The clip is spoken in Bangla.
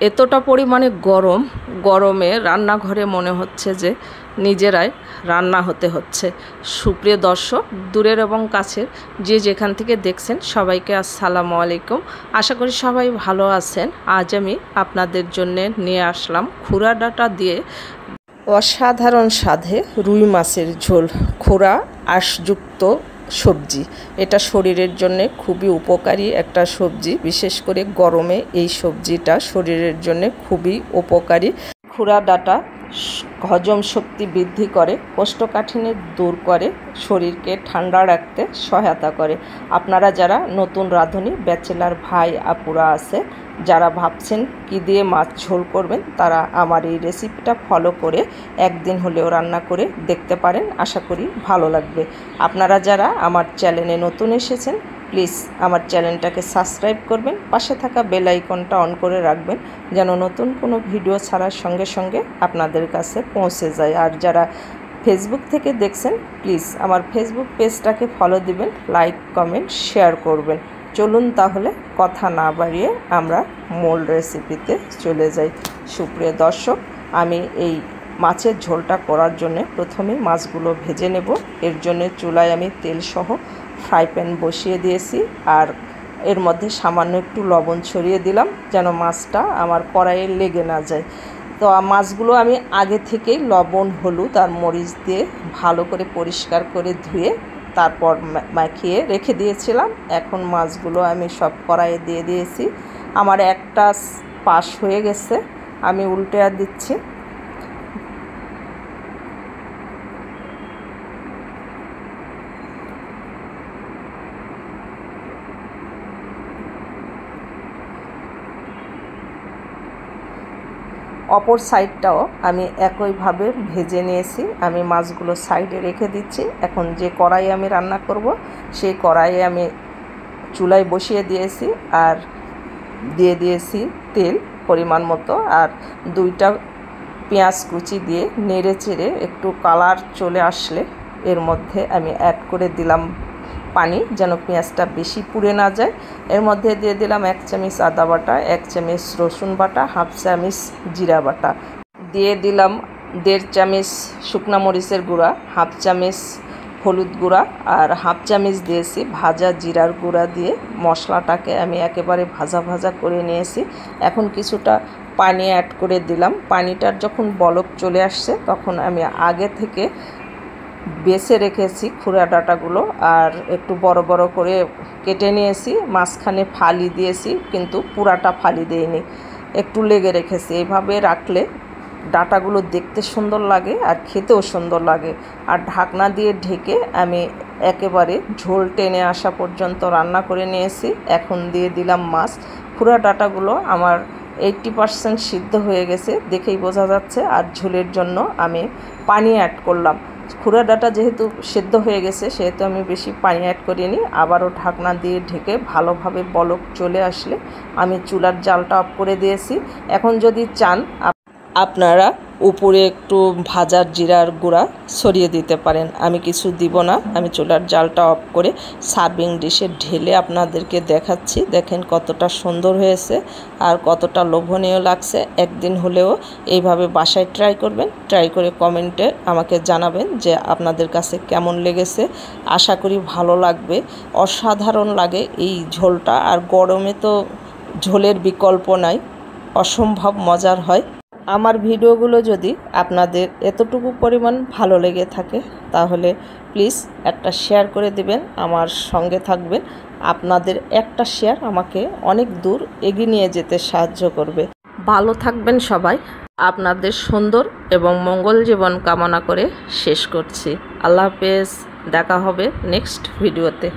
এতটা পরিমাণে গরমে রান্নাঘরে মনে হচ্ছে যে নিজেরাই রান্না হতে হচ্ছে। সুপ্রিয় দর্শক, দূরের এবং কাছের যে যেখান থেকে দেখছেন সবাইকে আসসালামু আলাইকুম। আশা করি সবাই ভালো আছেন। আজ আমি আপনাদের জন্য নিয়ে আসলাম খুরা ডাঁটা দিয়ে অসাধারণ স্বাদে রুই মাছের ঝোল। খুরা আঁশযুক্ত সবজি, এটা শরীরের জন্য খুবই উপকারী একটা সবজি। বিশেষ করে গরমে এই সবজিটা শরীরের জন্য খুবই উপকারী। খুরা ডাঁটা হজম শক্তি বৃদ্ধি করে, কোষ্ঠকাঠিন্য দূর করে, শরীরকে ঠান্ডা রাখতে সহায়তা করে। আপনারা যারা নতুন রাঁধুনি ব্যাচেলার ভাই আপুরা আছে, যারা ভাবছেন কি দিয়ে মাছ ঝোল করবেন, তারা আমার এই রেসিপিটা ফলো করে একদিন হলেও রান্না করে দেখতে পারেন। আশা করি ভালো লাগবে। আপনারা যারা আমার চ্যানেলে নতুন এসেছেন, প্লিজ আমার চ্যানেলটাকে সাবস্ক্রাইব করবেন, পাশে থাকা বেল আইকনটা অন করে রাখবেন যেন নতুন কোনো ভিডিও ছাড়ার সঙ্গে সঙ্গে আপনাদের কাছে পৌঁছে যায়। আর যারা ফেসবুক থেকে দেখছেন, প্লিজ আমার ফেসবুক পেজটাকে ফলো দিবেন, লাইক কমেন্ট শেয়ার করবেন। চলুন তাহলে কথা না বাড়িয়ে আমরা মূল রেসিপিতে চলে যাই। সুপ্রিয় দর্শক, আমি এই মাছের ঝোলটা করার জন্য প্রথমে মাছগুলো ভেজে নেব। এর জন্য চুলায় আমি তেলসহ ফ্রাই প্যান বসিয়ে দিয়েছি, আর এর মধ্যে সামান্য একটু লবণ ছড়িয়ে দিলাম যেন মাছটা আমার কড়াইয়ে লেগে না যায়। তো মাছগুলো আমি আগে থেকেই লবণ হলুদ আর মরিচ দিয়ে ভালো করে পরিষ্কার করে ধুয়ে তারপর মাখিয়ে রেখে দিয়েছিলাম। এখন মাছগুলো আমি সব কড়াইয়ে দিয়ে দিয়েছি। আমার একটা পাশ হয়ে গেছে, আমি উল্টে দিচ্ছি। অপর সাইডটাও আমি একইভাবে ভেজে নিয়েছি। আমি মাছগুলো সাইডে রেখে দিচ্ছি। এখন যে কড়াইয়ে আমি রান্না করব, সেই কড়াইয়ে আমি চুলায় বসিয়ে দিয়েছি আর দিয়ে দিয়েছি তেল পরিমাণ মতো, আর দুইটা পেঁয়াজ কুচি দিয়ে নেড়ে চেড়ে একটু কালার চলে আসলে এর মধ্যে আমি অ্যাড করে দিলাম পানি, যেন পেঁয়াজটা বেশি পুড়ে না যায়। এর মধ্যে দিয়ে দিলাম 1 চামচ আদা বাটা, 1 চামচ রসুন বাটা, 1/2 চামচ জিরা বাটা, দিয়ে দিলাম 1.5 চামচ শুকনা মরিচের গুঁড়া, 1/2 চামচ হলুদ গুঁড়া, আর 1/2 চামচ দিয়েছি ভাজা জিরার গুঁড়া। দিয়ে মশলাটাকে আমি একেবারে ভাজা ভাজা করে নিয়েছি। এখন কিছুটা পানি অ্যাড করে দিলাম। পানিটার যখন বলক চলে আসছে, তখন আমি আগে থেকে বেছে রেখেছি খুরা ডাঁটাগুলো আর একটু বড় বড় করে কেটে নিয়েছি। মাঝখানে ফালি দিয়েছি, কিন্তু পুরাটা ফালি দিইনি, একটু লেগে রেখেছি। এইভাবে রাখলে ডাঁটাগুলো দেখতে সুন্দর লাগে আর খেতেও সুন্দর লাগে। আর ঢাকনা দিয়ে ঢেকে আমি একেবারে ঝোল টেনে আসা পর্যন্ত রান্না করে নিয়েছি। এখন দিয়ে দিলাম মাছ। খুরা ডাঁটাগুলো আমার 80% সিদ্ধ হয়ে গেছে, দেখেই বোঝা যাচ্ছে। আর ঝোলের জন্য আমি পানি অ্যাড করলাম। খুরা ডাঁটা যেহেতু সেদ্ধ হয়ে গেছে, সেহেতু আমি বেশি পানি অ্যাড করিনি। আবারও ঢাকনা দিয়ে ঢেকে ভালোভাবে বলক চলে আসলে আমি চুলার জালটা অফ করে দিয়েছি। এখন যদি চান আপনারা উপরে একটু ভাজার জিরার গুঁড়া ছড়িয়ে দিতে পারেন। আমি কিছু দিব না। আমি চুলার জালটা অফ করে সার্ভিং ডিশে ঢেলে আপনাদেরকে দেখাচ্ছি। দেখেন কতটা সুন্দর হয়েছে আর কতটা লোভনীয় লাগছে। একদিন হলেও এইভাবে বাসায় ট্রাই করবেন। ট্রাই করে কমেন্টে আমাকে জানাবেন যে আপনাদের কাছে কেমন লেগেছে। আশা করি ভালো লাগবে। অসাধারণ লাগে এই ঝোলটা। আর গরমে তো ঝোলের বিকল্প নাই, অসম্ভব মজার হয়। আমার ভিডিওগুলো যদি আপনাদের এতটুকু পরিমাণ ভালো লেগে থাকে, তাহলে প্লিজ একটা শেয়ার করে দিবেন, আমার সঙ্গে থাকবেন। আপনাদের একটা শেয়ার আমাকে অনেক দূর এগিয়ে নিয়ে যেতে সাহায্য করবে। ভালো থাকবেন সবাই। আপনাদের সুন্দর এবং মঙ্গল জীবন কামনা করে শেষ করছি। আল্লাহ হাফেজ। দেখা হবে নেক্সট ভিডিওতে।